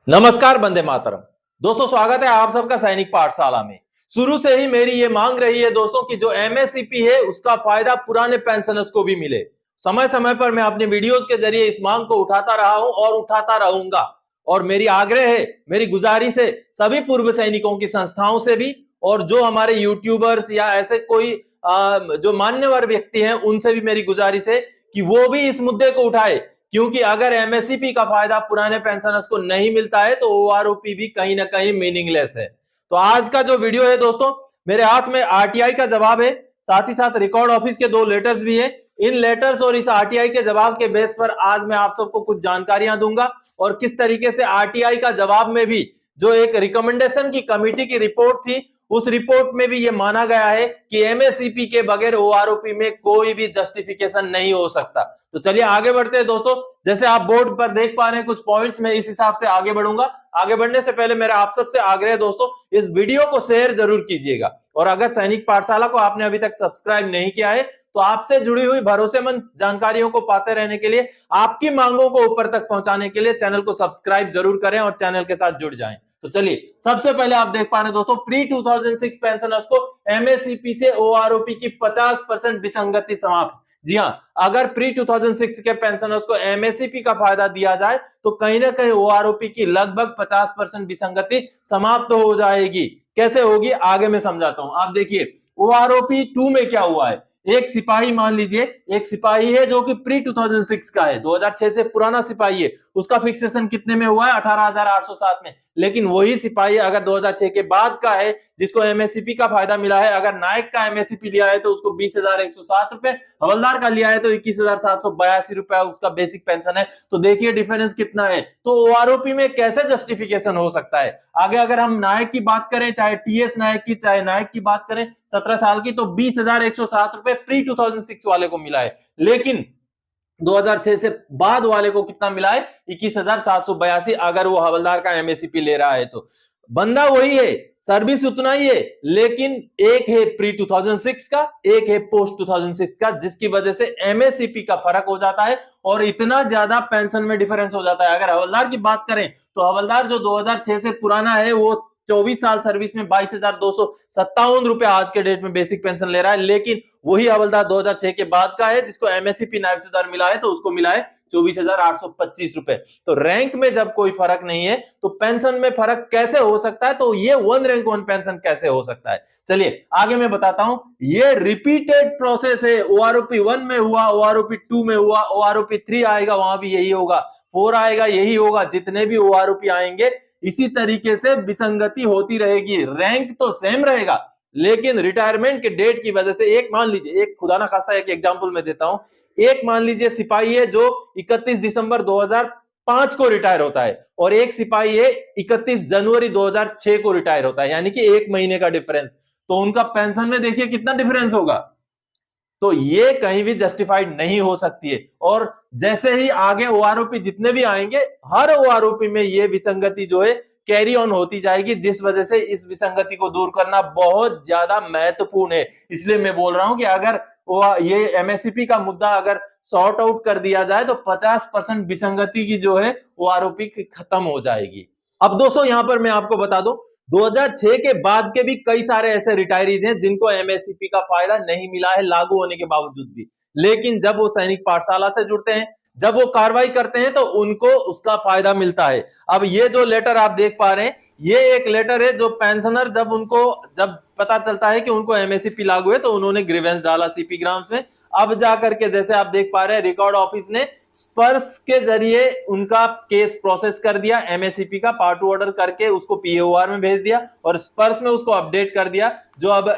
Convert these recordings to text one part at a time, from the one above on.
नमस्कार, वंदे मातरम। दोस्तों, स्वागत है आप सबका सैनिक पाठशाला में। शुरू से ही मेरी ये मांग रही है दोस्तों कि जो एमएससीपी है उसका फायदा पुराने पेंशनर्स को भी मिले। समय समय पर मैं अपने वीडियोस के जरिए इस मांग को उठाता रहा हूं और उठाता रहूंगा। और मेरी आग्रह है, मेरी गुजारिश है सभी पूर्व सैनिकों की संस्थाओं से भी, और जो हमारे यूट्यूबर्स या ऐसे कोई जो मान्यवर व्यक्ति हैं उनसे भी मेरी गुजारिश है कि वो भी इस मुद्दे को उठाए। क्योंकि अगर एमएससीपी का फायदा पुराने पेंशनर्स को नहीं मिलता है तो ओआरओपी भी कहीं ना कहीं मीनिंगलेस है। तो आज का जो वीडियो है दोस्तों, मेरे हाथ में आरटीआई का जवाब है, साथ ही साथ रिकॉर्ड ऑफिस के 2 लेटर्स भी है। इन लेटर्स और इस आरटीआई के जवाब के बेस पर आज मैं आप सबको कुछ जानकारियां दूंगा और किस तरीके से आरटीआई का जवाब में भी जो एक रिकमेंडेशन की कमेटी की रिपोर्ट थी, उस रिपोर्ट में भी यह माना गया है कि एमएससीपी के बगैर ओआरओपी में कोई भी जस्टिफिकेशन नहीं हो सकता। तो चलिए आगे बढ़ते हैं दोस्तों। जैसे आप बोर्ड पर देख पा रहे हैं कुछ पॉइंट्स, मैं इस हिसाब से आगे बढ़ूंगा। आगे बढ़ने से पहले मेरा आप सबसे आग्रह है दोस्तों, इस वीडियो को शेयर जरूर कीजिएगा। और अगर सैनिक पाठशाला को आपने अभी तक सब्सक्राइब नहीं किया है तो आपसे जुड़ी हुई भरोसेमंद जानकारियों को पाते रहने के लिए, आपकी मांगों को ऊपर तक पहुंचाने के लिए चैनल को सब्सक्राइब जरूर करें और चैनल के साथ जुड़ जाएं। तो चलिए, सबसे पहले आप देख पा रहे हैं दोस्तों, प्री 2006 पेंशनर्स को एमएससीपी से ओआरओपी की 50% विसंगति समाप्त। जी हां, अगर प्री 2006 के पेंशनर्स को एमएससीपी का फायदा दिया जाए तो कहीं ना कहीं ओआरओपी की लगभग 50% विसंगति समाप्त हो जाएगी। कैसे होगी आगे मैं समझाता हूं। आप देखिए ओआरओपी 2 में क्या हुआ है। एक सिपाही, मान लीजिए एक सिपाही है जो कि प्री 2006 का है, 2006 से पुराना सिपाही है, उसका फिक्सेशन कितने में हुआ है? 18,807 में। लेकिन वही सिपाही अगर 2006 के बाद का है जिसको एमएससीपी का फायदा मिला है, अगर नायक का एमएससीपी लिया है तो उसको 20,107 रुपए, हवलदार का लिया है तो 21,782 रुपए उसका बेसिक पेंशन है। तो देखिए डिफरेंस कितना है। तो ओआरओपी में कैसे जस्टिफिकेशन हो सकता है? आगे अगर हम नायक की बात करें, चाहे टीएस नायक की, चाहे नायक की बात करें 17 साल की, तो 20,107 रुपए प्री 2006 वाले को मिला है। लेकिन 2006 से बाद वाले को कितना मिला है? 21,782, अगर वो हवलदार का एमएससीपी ले रहा है तो। बंदा वही है, सर्विस उतना ही है, लेकिन एक है प्री 2006 का, एक है पोस्ट 2006 का, जिसकी वजह से एमएससीपी का फर्क हो जाता है और इतना ज्यादा पेंशन में डिफरेंस हो जाता है। अगर हवलदार की बात करें तो हवलदार जो 2006 से पुराना है वो 24 साल सर्विस में 22,257 रुपए आज के डेट में बेसिक पेंशन ले रहा है। लेकिन वही हवलदार 2006 के बाद का है जिसको एमएससीपी नायब सूबेदार मिला है तो उसको मिला है 24,825 रुपए। तो रैंक में जब कोई फर्क नहीं है तो पेंशन में फर्क कैसे हो सकता है? तो ये 1 रैंक 1 पेंशन कैसे हो सकता है? चलिए आगे मैं बताता हूं। ये रिपीटेड प्रोसेस है। ओआरओपी 1 में हुआ, ओआरओपी 2 में हुआ, ओआरओपी 3 आएगा वहां भी यही होगा, 4 आएगा यही होगा, जितने भी ओआरओपी आएंगे इसी तरीके से विसंगति होती रहेगी। रैंक तो सेम रहेगा लेकिन रिटायरमेंट के डेट की वजह से, एक मान लीजिए, एक खुदा ना खास्ता एक एग्जांपल मैं देता हूं। एक मान लीजिए सिपाही है जो 31 दिसंबर 2005 को रिटायर होता है और एक सिपाही है 31 जनवरी 2006 को रिटायर होता है, यानी कि 1 महीने का डिफरेंस। तो उनका पेंशन में देखिए कितना डिफरेंस होगा। तो ये कहीं भी जस्टिफाइड नहीं हो सकती है। और जैसे ही आगे ओआरओपी जितने भी आएंगे, हर ओआरओपी में ये विसंगति जो है कैरी ऑन होती जाएगी, जिस वजह से इस विसंगति को दूर करना बहुत ज्यादा महत्वपूर्ण है। इसलिए मैं बोल रहा हूं कि अगर ये एमएससीपी का मुद्दा अगर सॉर्ट आउट कर दिया जाए तो 50% विसंगति की जो है ओआरओपी खत्म हो जाएगी। अब दोस्तों यहां पर मैं आपको बता दूं, 2006 के बाद के भी कई सारे ऐसे रिटायरीज हैं जिनको एमएससीपी का फायदा नहीं मिला है लागू होने के बावजूद भी। लेकिन जब वो सैनिक पाठशाला से जुड़ते हैं, जब वो कार्रवाई करते हैं तो उनको उसका फायदा मिलता है। अब ये जो लेटर आप देख पा रहे हैं, ये एक लेटर है जो पेंशनर जब पता चलता है कि उनको एमएससीपी लागू है तो उन्होंने ग्रीवेंस डाला सीपी ग्राम्स में। अब जाकर के जैसे आप देख पा रहे हैं रिकॉर्ड ऑफिस ने स्पर्श के जरिए उनका केस प्रोसेस कर दिया, एमएससीपी का पार्ट 2 ऑर्डर करके उसको पीओआर में भेज दिया और स्पर्श में उसको अपडेट कर दिया। जो अब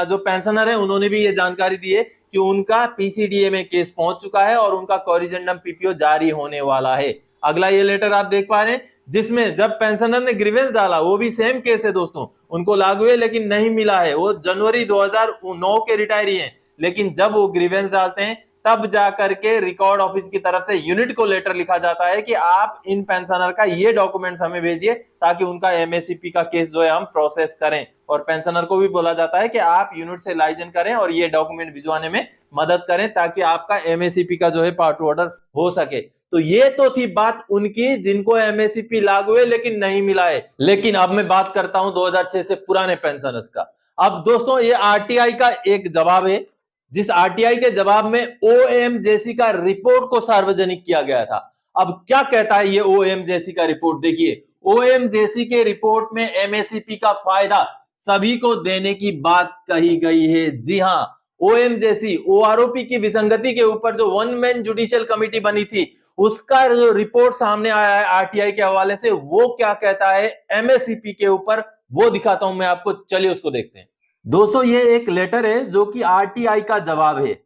जो पेंशनर है उन्होंने भी ये जानकारी दी है कि उनका पीसीडीए में केस पहुंच चुका है और उनका कोरिजेंडम पीपीओ जारी होने वाला है। अगला ये लेटर आप देख पा रहे हैं जिसमें जब पेंशनर ने ग्रीवेंस डाला, वो भी सेम केस है दोस्तों, उनको लागू है लेकिन नहीं मिला है। वो जनवरी 2009 के रिटायरी हैं, लेकिन जब वो ग्रीवेंस डालते हैं तब जाकर के रिकॉर्ड ऑफिस की तरफ से यूनिट को लेटर लिखा जाता है कि आप इन पेंशनर का ये डॉक्यूमेंट्स हमें भेजिए ताकि उनका एमएससीपी का केस जो है हम प्रोसेस करें। और पेंशनर को भी बोला जाता है कि आप यूनिट से लाइजन करें और ये डॉक्यूमेंट भिजवाने में मदद करें ताकि आपका एमएससीपी का जो है पार्ट 2 ऑर्डर हो सके। तो ये तो थी बात उनकी जिनको एमएसपी लागू है लेकिन नहीं मिला है। लेकिन अब मैं बात करता हूं 2006 से पुराने पेंशनर्स का। अब दोस्तों ये आरटीआई का एक जवाब है, जिस आरटीआई के जवाब में ओएमजेसी का रिपोर्ट को सार्वजनिक किया गया था। अब क्या कहता है ये ओएमजेसी का रिपोर्ट, देखिए ओएमजेसी के रिपोर्ट में एमएसपी का फायदा सभी को देने की बात कही गई है। जी हां, ओएमजेसी ओआरओपी की विसंगति के ऊपर जो वन मैन जुडिशियल कमेटी बनी थी उसका जो रिपोर्ट सामने आया है आरटीआई के हवाले से, वो क्या कहता है एमएसपी के ऊपर, वो दिखाता हूं मैं आपको, चलिए उसको देखते हैं। दोस्तों ये एक लेटर है जो कि आरटीआई का जवाब है।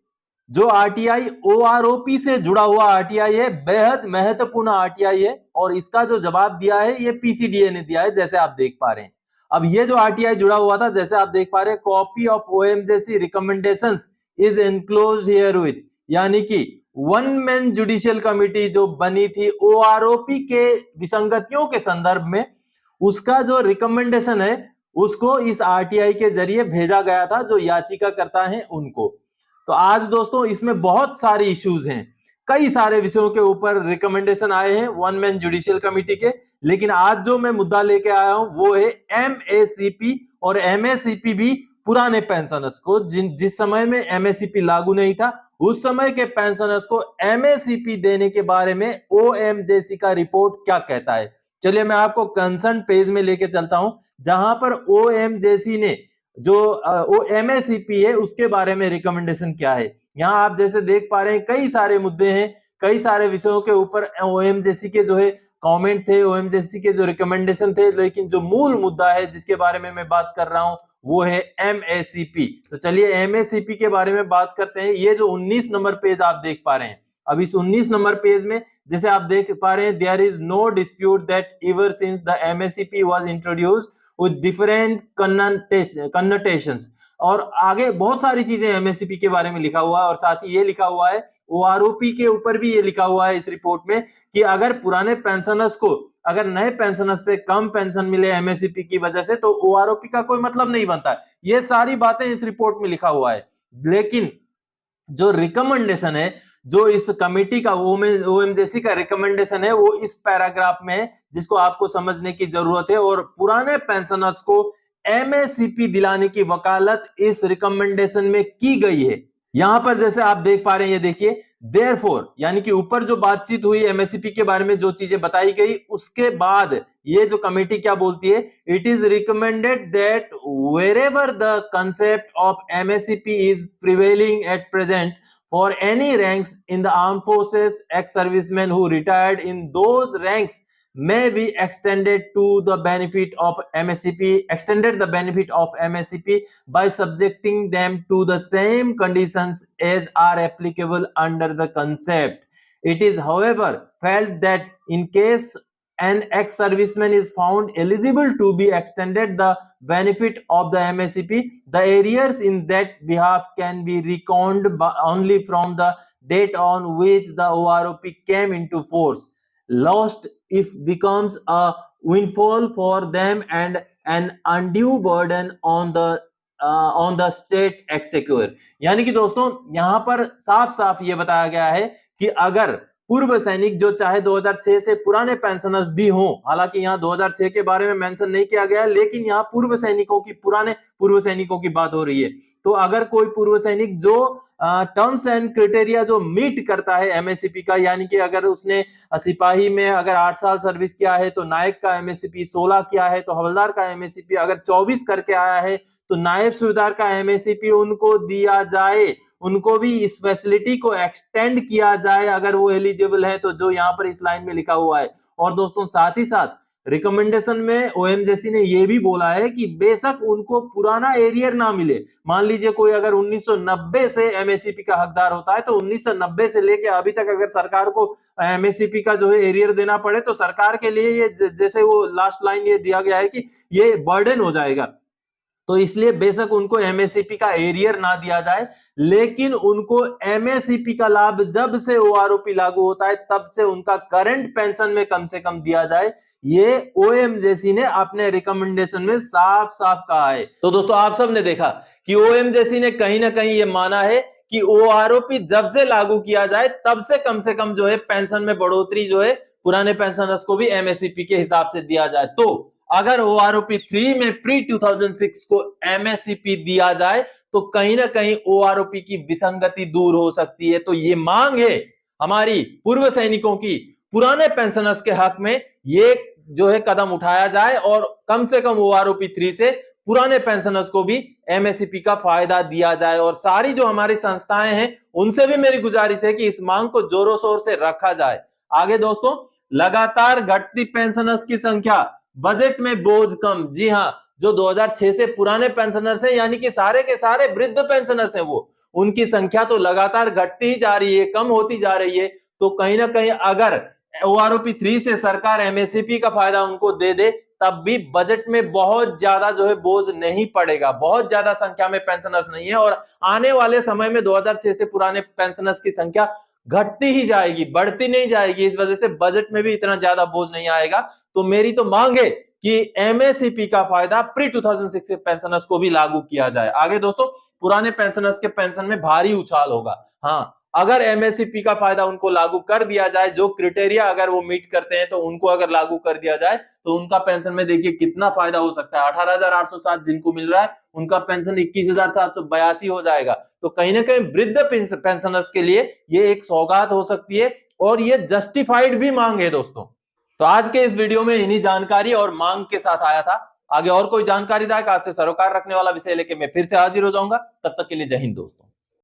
जो आरटीआई ओआरओपी से जुड़ा हुआ आरटीआई है, बेहद महत्वपूर्ण आरटीआई है, और इसका जो जवाब दिया है ये पीसीडीए ने दिया है, जैसे आप देख पा रहे हैं। अब ये जो आरटीआई जुड़ा हुआ था, जैसे आप देख पा रहे हैं, copy of OMJC recommendations is enclosed herewith, यानी कि वन मैन जुडिशियल कमिटी जो बनी थी ओआरओपी के विसंगतियों के संदर्भ में, उसका जो रिकमेंडेशन है उसको इस आरटीआई के जरिए भेजा गया था जो याचिका करता है उनको। तो आज दोस्तों इसमें बहुत सारे इश्यूज हैं, कई सारे विषयों के ऊपर रिकमेंडेशन आए हैं वन मैन जुडिशियल कमिटी के, लेकिन आज जो मैं मुद्दा लेके आया हूं वो है एमएसीपी और एमएससीपी भी पुराने पेंशनर्स को, जिस समय में एमएससीपी लागू नहीं था उस समय के पेंशनर्स को एमएससीपी देने के बारे में ओएमजेसी का रिपोर्ट क्या कहता है। चलिए मैं आपको कंसर्न पेज में लेके चलता हूं जहां पर ओएमजेसी ने जो एमएससीपी है उसके बारे में रिकमेंडेशन क्या है। यहां आप जैसे देख पा रहे हैं कई सारे मुद्दे हैं, कई सारे विषयों के ऊपर ओएमजेसी के जो है कमेंट थे, ओएमजेसी के जो रिकमेंडेशन थे, लेकिन जो मूल मुद्दा है जिसके बारे में मैं बात कर रहा हूं वो है एमएससीपी। तो चलिए एमएससीपी के बारे में बात करते हैं। ये जो 19 नंबर पेज आप देख पा रहे हैं, अब इस 19 नंबर पेज में जैसे आप देख पा रहे हैं, there is no dispute that ever since the MSCP was introduced with different connotations, और आगे बहुत सारी चीजें एमएससीपी के बारे में लिखा हुआ है, और साथ ही ये लिखा हुआ है ओआरओपी के ऊपर भी ये लिखा हुआ है इस रिपोर्ट में कि अगर पुराने पेंशनर्स को अगर नए पेंशनर्स से कम पेंशन मिले एमएससीपी की वजह से तो ओआरओपी का कोई मतलब नहीं बनता। ये सारी बातें इस रिपोर्ट में लिखा हुआ है, लेकिन जो रिकमेंडेशन है, जो इस कमेटी का ओएमजेसी का रिकमेंडेशन है वो इस पैराग्राफ में है जिसको आपको समझने की जरूरत है, और पुराने पेंशनर्स को एमएससीपी दिलाने की वकालत इस रिकमेंडेशन में की गई है। यहां पर जैसे आप देख पा रहे हैं, ये देखिए देयरफॉर, यानी कि ऊपर जो बातचीत हुई एमएससीपी के बारे में जो चीजें बताई गई उसके बाद ये जो कमेटी क्या बोलती है, it is recommended that wherever the concept of MSCP is prevailing at present for any ranks in the armed forces, ex-servicemen who retired in those ranks may be extended the benefit of MSCP by subjecting them to the same conditions as are applicable under the concept. It is, however, felt that in case an ex-serviceman is found eligible to be extended the benefit of the MSCP, the arrears in that behalf can be reckoned only from the date on which the OROP came into force. Lost if becomes a windfall for them and an undue burden on the state exchequer. यानी कि दोस्तों यहां पर साफ साफ ये बताया गया है कि अगर पूर्व सैनिक जो चाहे 2006 से पुराने पेंशनर्स भी हों, हालांकि यहाँ 2006 के बारे में मेंशन नहीं किया गया, लेकिन यहाँ पूर्व सैनिकों की, पुराने पूर्व सैनिकों की बात हो रही है। तो अगर कोई पूर्व सैनिक जो टर्म्स एंड क्राइटेरिया जो मीट करता है एमएससीपी का, यानी कि अगर उसने सिपाही में अगर 8 साल सर्विस किया है तो नायक का एमएससीपी 16 किया है, तो हवलदार का एमएससीपी अगर 24 करके आया है तो नायब सूबेदार का एमएससीपी उनको दिया जाए, उनको भी इस फैसिलिटी को एक्सटेंड किया जाए अगर वो एलिजिबल है, तो जो यहाँ पर इस लाइन में लिखा हुआ है। और दोस्तों साथ ही साथ रिकमेंडेशन में ओएमजेसी ने ये भी बोला है कि बेशक उनको पुराना एरियर ना मिले, मान लीजिए कोई अगर 1990 से एमएससीपी का हकदार होता है तो 1990 से लेके अभी तक अगर सरकार को एमएससीपी का जो है एरियर देना पड़े तो सरकार के लिए ये, जैसे वो लास्ट लाइन ये दिया गया है कि ये बर्डन हो जाएगा, तो इसलिए बेशक उनको एमएससीपी का एरियर ना दिया जाए, लेकिन उनको एमएससीपी का लाभ जब से ओआरओपी लागू होता है तब से उनका करंट पेंशन में कम से कम दिया जाए। ये ओएमजेसी ने अपने रिकमेंडेशन में साफ साफ कहा है। तो दोस्तों आप सब ने देखा कि ओएमजेसी ने कहीं ना कहीं ये माना है कि ओआरओपी जब से लागू किया जाए तब से कम जो है पेंशन में बढ़ोतरी जो है पुराने पेंशनर्स को भी एमएससीपी के हिसाब से दिया जाए। तो अगर ओआरओपी 3 में प्री 2006 को एमएससीपी दिया जाए तो कहीं ना कहीं ओआरओपी की विसंगति दूर हो सकती है। तो ये मांग है हमारी पूर्व सैनिकों की, पुराने पेंशनर्स के हक में ये जो है कदम उठाया जाए और कम से कम ओआरओपी 3 से पुराने पेंशनर्स को भी एमएससीपी का फायदा दिया जाए। और सारी जो हमारी संस्थाएं हैं उनसे भी मेरी गुजारिश है कि इस मांग को जोरों शोर से रखा जाए। आगे दोस्तों, लगातार घटती पेंशनर्स की संख्या, बजट में बोझ कम। जी हां, जो 2006 से पुराने पेंशनर्स हैं यानी कि सारे के सारे वृद्ध पेंशनर्स हैं, वो उनकी संख्या तो लगातार घटती ही जा रही है, कम होती जा रही है। तो कहीं ना कहीं अगर ओआरओपी 3 से सरकार एमएससीपी का फायदा उनको दे दे तब भी बजट में बहुत ज्यादा जो है बोझ नहीं पड़ेगा। बहुत ज्यादा संख्या में पेंशनर्स नहीं है और आने वाले समय में 2006 से पुराने पेंशनर्स की संख्या घटती ही जाएगी, बढ़ती नहीं जाएगी। इस वजह से बजट में भी इतना ज्यादा बोझ नहीं आएगा। तो मेरी तो मांग है कि एमएससीपी का फायदा प्री 2006 के पेंशनर्स को भी लागू किया जाए। आगे दोस्तों, पुराने पेंशनर्स के पेंशन में भारी उछाल होगा। हाँ, अगर एमएससीपी का फायदा उनको लागू कर दिया जाए, जो क्राइटेरिया अगर वो मीट करते हैं तो उनको अगर लागू कर दिया जाए तो उनका पेंशन में देखिए कितना फायदा हो सकता है। 18,807 जिनको मिल रहा है उनका पेंशन 21,782 हो जाएगा। तो कहीं ना कहीं वृद्ध पेंशनर्स के लिए ये एक सौगात हो सकती है और ये जस्टिफाइड भी मांग है दोस्तों। तो आज के इस वीडियो में इन्हीं जानकारी और मांग के साथ आया था। आगे और कोई जानकारीदायक आपसे सरोकार रखने वाला विषय लेके मैं फिर से हाजिर हो जाऊंगा। तब तक के लिए जय हिंद दोस्तों।